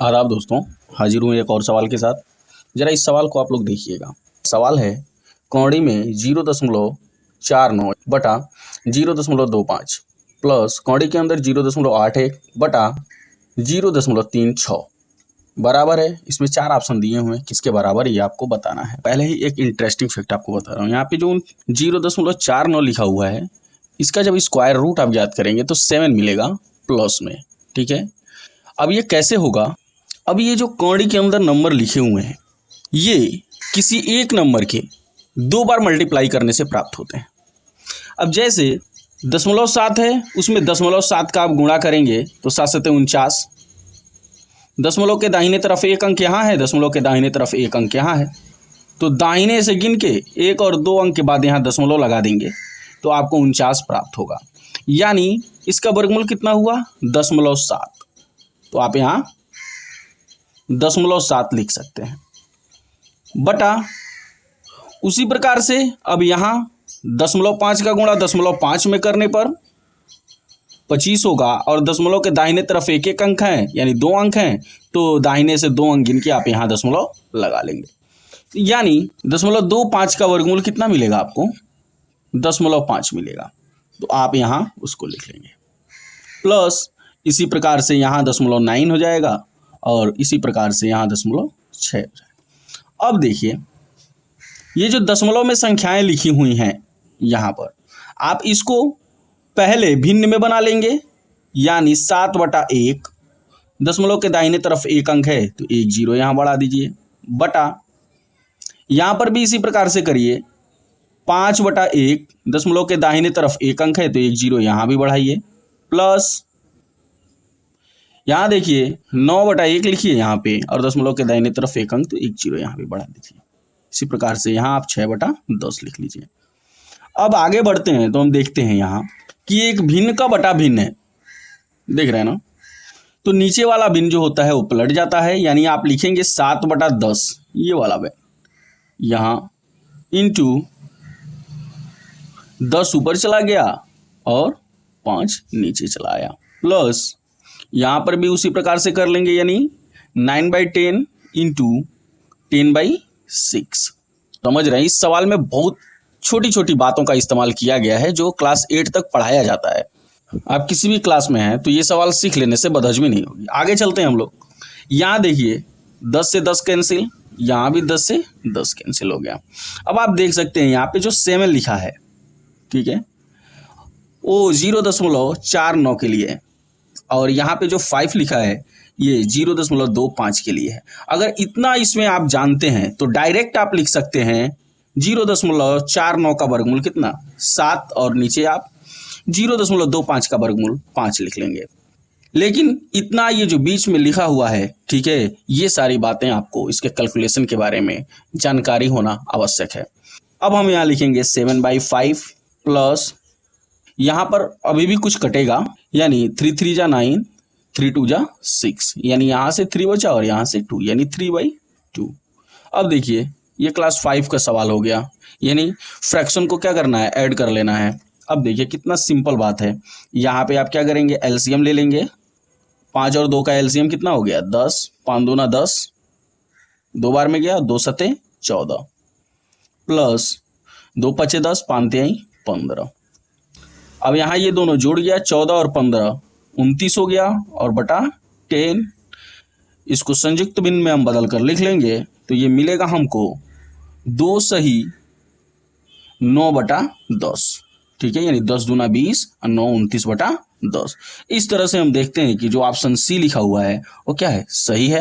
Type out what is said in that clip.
आदाब दोस्तों, हाजिर हूँ एक और सवाल के साथ। ज़रा इस सवाल को आप लोग देखिएगा। सवाल है कौड़ी में 0.49 बटा 0.25 प्लस कौड़ी के अंदर 0.81 बटा 0.36 बराबर है। इसमें 4 ऑप्शन दिए हुए हैं, किसके बराबर ये आपको बताना है। पहले ही एक इंटरेस्टिंग फैक्ट आपको बता रहा हूँ। यहाँ पे जो 0.49 लिखा हुआ है, इसका जब स्क्वायर रूट आप याद करेंगे तो 7 मिलेगा प्लस में। ठीक है, अब ये कैसे होगा? अब ये जो कौड़ी के अंदर नंबर लिखे हुए हैं, ये किसी एक नंबर के 2 बार मल्टीप्लाई करने से प्राप्त होते हैं। अब जैसे 0.7 है, उसमें 0.7 का आप गुणा करेंगे तो 7 7 49। दशमलव के दाहिने तरफ एक अंक यहाँ है, दशमलव के दाहिने तरफ एक अंक यहाँ है, तो दाहिने से गिन के 1 और 2 अंक के बाद यहाँ दशमलव लगा देंगे तो आपको 49 प्राप्त होगा। यानी इसका वर्गमूल कितना हुआ? 0.7। तो आप यहाँ 0.7 लिख सकते हैं बटा उसी प्रकार से अब यहाँ 0.5 का गुणा 0.5 में करने पर 25 होगा और दशमलव के दाहिने तरफ एक एक अंक है यानी 2 अंक हैं, तो दाहिने से 2 अंक गिन के आप यहाँ दशमलव लगा लेंगे। यानी 0.25 का वर्गमूल कितना मिलेगा आपको? 0.5 मिलेगा। तो आप यहाँ उसको लिख लेंगे प्लस इसी प्रकार से यहाँ 0.9 हो जाएगा और इसी प्रकार से यहाँ 0.6 हो जाएगा। अब देखिए ये जो दशमलव में संख्याएं लिखी हुई हैं यहाँ पर, आप इसको पहले भिन्न में बना लेंगे। यानी 7/1, दशमलव के दाहिने तरफ एक अंक है तो 1 0 यहाँ बढ़ा दीजिए, बटा यहाँ पर भी इसी प्रकार से करिए। 5/1, दशमलव के दाहिने तरफ एक अंक है तो 1 0 यहाँ भी बढ़ाइए, प्लस यहाँ देखिए 9/1 लिखिए यहाँ पे और दशमलव के दाहिने तरफ एक अंक तो 1 0 यहाँ भी बढ़ा दीजिए। इसी प्रकार से यहाँ आप 6/10 लिख लीजिए। अब आगे बढ़ते हैं तो हम देखते हैं यहाँ कि एक भिन्न का बटा भिन्न है, देख रहे हैं ना। तो नीचे वाला भिन्न जो होता है वो पलट जाता है, यानी आप लिखेंगे 7/10 ये वाला भिन्न यहाँ इंटू 10 ऊपर चला गया और 5 नीचे चला आया, प्लस यहाँ पर भी उसी प्रकार से कर लेंगे, यानी 9/10 इंटू 10/6। समझ रहे हैं, इस सवाल में बहुत छोटी छोटी बातों का इस्तेमाल किया गया है जो क्लास 8 तक पढ़ाया जाता है। आप किसी भी क्लास में हैं तो ये सवाल सीख लेने से बदहज़मी नहीं होगी। आगे चलते हैं हम लोग। यहाँ देखिए 10 से 10 कैंसिल, यहाँ भी 10 से 10 कैंसिल हो गया। अब आप देख सकते हैं यहाँ पे जो 7 लिखा है, ठीक है, वो 0.49 के लिए है और यहाँ पे जो 5 लिखा है ये 0.25 के लिए है। अगर इतना इसमें आप जानते हैं तो डायरेक्ट आप लिख सकते हैं 0.49 का वर्गमूल कितना? 7 और नीचे आप 0.25 का वर्गमूल 5 लिख लेंगे। लेकिन इतना ये जो बीच में लिखा हुआ है, ठीक है, ये सारी बातें आपको इसके कैलकुलेशन के बारे में जानकारी होना आवश्यक है। अब हम यहाँ लिखेंगे 7/5 प्लस यहाँ पर अभी भी कुछ कटेगा, यानी 3 3 जा 9, 3 2 जा 6, यानी यहाँ से 3 बचा और यहाँ से 2, यानी 3/2। अब देखिए ये क्लास 5 का सवाल हो गया, यानी फ्रैक्शन को क्या करना है? ऐड कर लेना है। अब देखिए कितना सिंपल बात है। यहाँ पे आप क्या करेंगे? एलसीएम ले लेंगे। 5 और 2 का एलसीएम कितना हो गया? 10, 5 दूना 10, 2 बार में गया, 2 सते 14 प्लस 2 पचे 10, 5 तिहाई 15। अब यहाँ ये दोनों जुड़ गया, 14 और 15 29 हो गया और बटा 10। इसको संयुक्त भिन्न में हम बदल कर लिख लेंगे तो ये मिलेगा हमको 2 सही 9/10, ठीक है, यानी 10 दूना 20 और 9 29/10। इस तरह से हम देखते हैं कि जो ऑप्शन सी लिखा हुआ है वो क्या है? सही है।